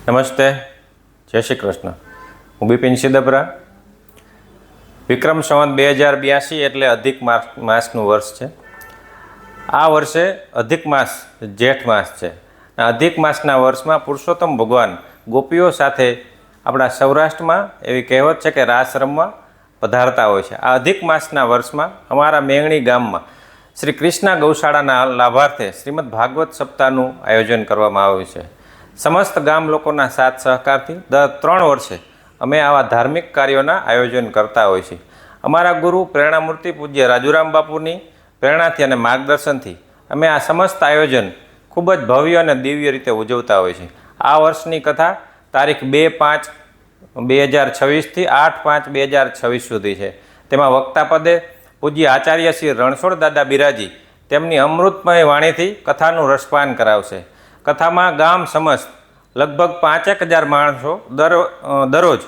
નમસ્તે, જય શ્રી કૃષ્ણ. હું બિપિન સિદપરા. વિક્રમ સંવત 2082 એટલે અધિક માસનું વર્ષ છે. આ વર્ષે અધિક માસ જેઠ માસ છે. અધિક માસના વર્ષમાં પુરુષોત્તમ ભગવાન ગોપીઓ સાથે આપણા સૌરાષ્ટ્રમાં એવી કહેવત છે કે રાસ રમવા પધારતા હોય છે. આ અધિક માસના વર્ષમાં અમારા મેંગણી ગામમાં શ્રી કૃષ્ણ ગૌશાળાના લાભાર્થે શ્રીમદ ભાગવત સપ્તાહનું આયોજન કરવામાં આવ્યું છે. સમસ્ત ગામ લોકોના સાથ સહકારથી દર 3 વર્ષે અમે આવા ધાર્મિક કાર્યોના આયોજન કરતા હોઈએ છીએ. અમારા ગુરુ પ્રેરણામૂર્તિ પૂજ્ય રાજુરામ બાપુની પ્રેરણાથી અને માર્ગદર્શનથી અમે આ સમસ્ત આયોજન ખૂબ જ ભવ્ય અને દિવ્ય રીતે ઉજવતા હોઈએ છીએ. આ વર્ષની કથા તારીખ 2/5/2026થી 8/5/2026 સુધી છે. તેમાં વક્તા પદે પૂજ્ય આચાર્ય શ્રી રણછોડ દાદા બિરાજી તેમની અમૃતમય વાણીથી કથાનું રસપાન કરાવશે. કથામાં ગામ સમસ્ત લગભગ 5,000 માણસો દરરોજ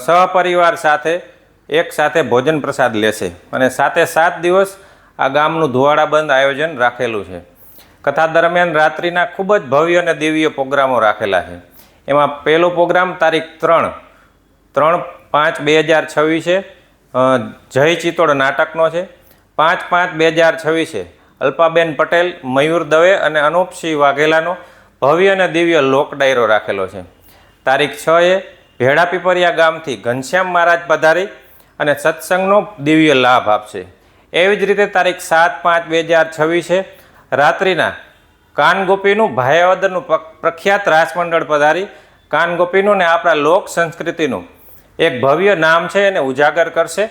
સહપરિવાર સાથે એક સાથે ભોજન પ્રસાદ લેશે અને 7 દિવસ આ ગામનું ધુવાડાબંધ આયોજન રાખેલું છે. કથા દરમિયાન રાત્રિના ખૂબ જ ભવ્ય અને દિવ્ય પ્રોગ્રામો રાખેલા છે. એમાં પહેલો પ્રોગ્રામ તારીખ 3/5/2026 છે. જય ચિત્તોડ નાટકનો છે. 5/5/2026 છે. અલ્પાબેન પટેલ, મયુર દવે અને અનુપસિંહ વાઘેલાનો ભવ્ય અને દિવ્ય લોક ડાયરો રાખેલો છે. તારીખ 6 ભેડા પીપરિયા ગામથી ઘનશ્યામ મહારાજ પધારી અને સત્સંગનો દિવ્ય લાભ આપશે. એવી જ રીતે તારીખ 7/5/2026 છે. રાત્રિના કાનગોપીનું ભાયાવદરનું પ્રખ્યાત રાસમંડળ પધારી કાનગોપીનું ને આપણા લોક સંસ્કૃતિનું એક ભવ્ય નામ છે એને ઉજાગર કરશે.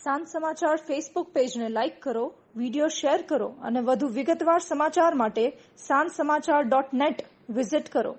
સાંજ સમાચાર ફેસબુક પેજને લાઇક કરો, વિડીયો શેર કરો અને વધુ વિગતવાર સમાચાર માટે sanssamachar.net વિઝિટ કરો.